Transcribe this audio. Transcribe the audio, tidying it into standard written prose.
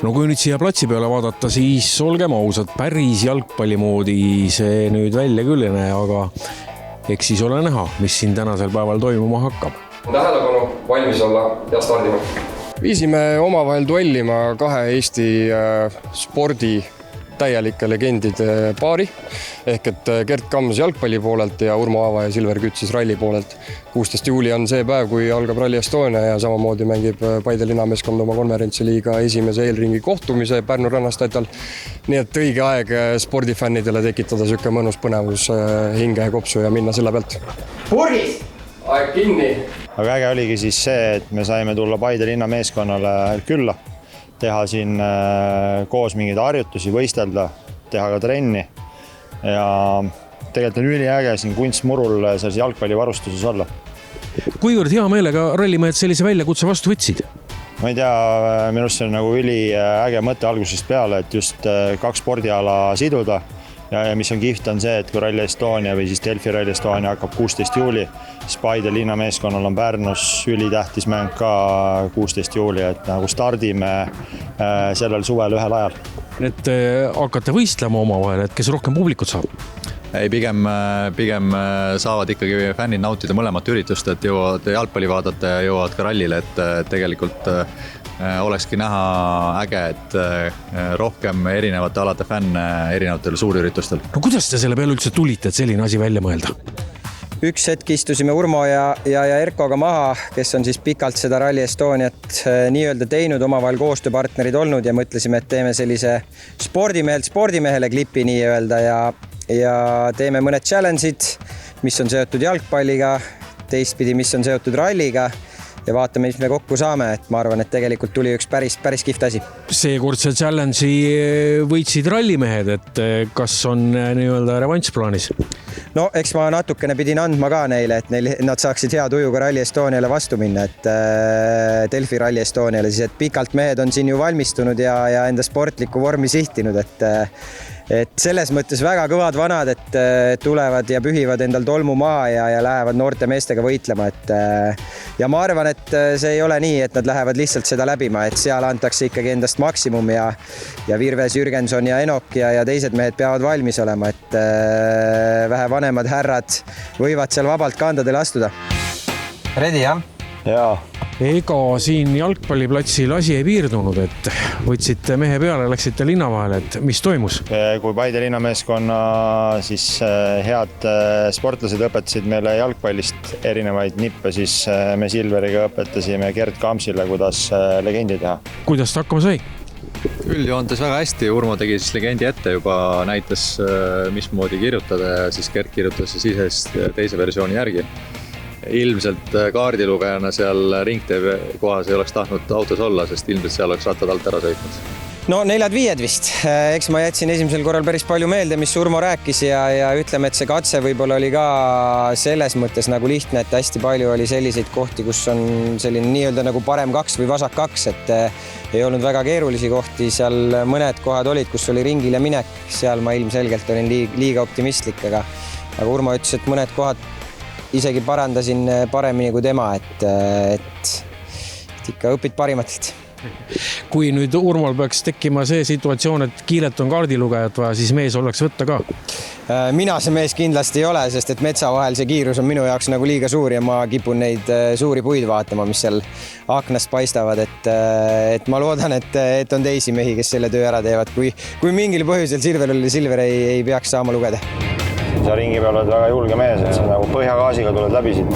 No kui nüüd siia platsi peale vaadata, siis olgem ausad, päris jalgpalli moodi see nüüd välja küll ei näe, aga eks siis ole näha, mis siin tänasel päeval toimuma hakkab. Tähelepanu, valmis olla ja stardima. Viisime omavahel duellima kahe Eesti spordi täielike legendide paari ehk et Gert Kams jalgpalli poolelt ja Urmo Aava ja Silver Kütt siis ralli poolelt. 16. juuli on see päev, kui algab Rally Estonia ja samamoodi mängib Paide linnameeskond oma konverentsiliiga esimese eelringi kohtumise Pärnu rannastatal. Nii et õige aeg spordifännidele tekitada süke mõnus põnevus hinge ja kopsu ja minna selle pealt. Purgis! Aeg kinni! Aga äge oligi siis see, et me saime tulla Paide linnameeskonnale külla, teha siin koos mingeid harjutusi, võistelda, teha ka trenni ja tegelikult on üliäge siin kunstmurul selles jalgpallivarustuses olla. Kuivõrd hea meelega rallimehed sellise väljakutse vastu võtsid? Ma ei tea, minu arust see on nagu üliäge mõte algusest peale, et just kaks spordiala siduda ja mis on kihvt on see, et kui Rally Estonia või siis Delfi Rally Estonia hakkab 16. juuli, siis Paide linnameeskonnal on Pärnus ülitähtis mäng ka 16. juuli, et nagu stardime sellel suvel ühel ajal. Et hakkate võistlema omavahel, et kes rohkem publikut saab? Ei, pigem saavad ikkagi fännid nautida mõlemat üritust, et jõuavad jalgpalli vaadata ja jõuavad ka rallile, et tegelikult olekski näha äge, et rohkem erinevate alade fänne erinevatel suurüritustel. No kuidas te selle peale üldse tulite, et selline asi välja mõelda? Üks hetk istusime Urmo ja Erkoga maha, kes on siis pikalt seda Rally Estoniat nii-öelda teinud, omavahel koostööpartnerid olnud ja mõtlesime, et teeme sellise spordimehelt spordimehele klipi nii-öelda ja teeme mõned challenge'id, mis on seotud jalgpalliga, teistpidi, mis on seotud ralliga ja vaatame, mis me kokku saame, et ma arvan, et tegelikult tuli üks päris kihvt asi. Seekordse challenge'i võitsid rallimehed, et kas on nii-öelda revanš plaanis? No eks ma natukene pidin andma ka neile, et nad saaksid hea tujuga Rally Estoniale vastu minna, et Delfi Rally Estoniale siis, et pikalt mehed on siin ju valmistunud ja enda sportliku vormi sihtinud, et selles mõttes väga kõvad vanad, et tulevad ja pühivad endal tolmu maha ja lähevad noorte meestega võitlema, ja ma arvan, et see ei ole nii, et nad lähevad lihtsalt seda läbima, et seal antakse ikkagi endast maksimum ja Virves, Jürgenson ja Enok ja teised mehed peavad valmis olema, et vähe vanemad härrad võivad seal vabalt kandadele astuda. Redi, jah? Jaa. Ega siin jalgpalliplatsil asi ei piirdunud, et võtsite mehe peale, läksite linna vahele, et mis toimus? Kui Paide linnameeskonna siis head sportlased õpetasid meile jalgpallist erinevaid nippe, siis me Silveriga õpetasime Gert Kamsile, kuidas legendi teha. Kuidas ta hakkama sai? Üldjoontes väga hästi, Urmo tegi siis legendi ette, juba näitas mismoodi kirjutada ja siis Gert kirjutas siis teise versiooni järgi. Ilmselt kaardilugejana seal ringtee kohas ei oleks tahtnud autos olla, sest ilmselt seal oleks rattad alt ära sõitnud. No 4-5 vist. Eks ma jätsin esimesel korral päris palju meelde, mis Urmo rääkis ja ütleme, et see katse võib-olla oli ka selles mõttes nagu lihtne, et hästi palju oli selliseid kohti, kus on selline nii-öelda nagu parem 2 või vasak 2, et ei olnud väga keerulisi kohti, seal mõned kohad olid, kus oli ringile minek, seal ma ilmselgelt olin liiga optimistlik, aga Urmo ütles, et mõned kohad isegi parandasin paremini kui tema, et ikka õpid parimatelt. Kui nüüd Urmal peaks tekkima see situatsioon, et kiirelt on kaardilugejat vaja, siis mees oleks võtta ka? Mina see mees kindlasti ei ole, sest et metsa vahel see kiirus on minu jaoks nagu liiga suur ja ma kipun neid suuri puid vaatama, mis seal aknast paistavad, et ma loodan, et on teisi mehi, kes selle töö ära teevad, kui mingil põhjusel Silver ei peaks saama lugeda. Sa ringi peal oled väga julge mees, et sa nagu põhjagaasiga tuled läbi siit.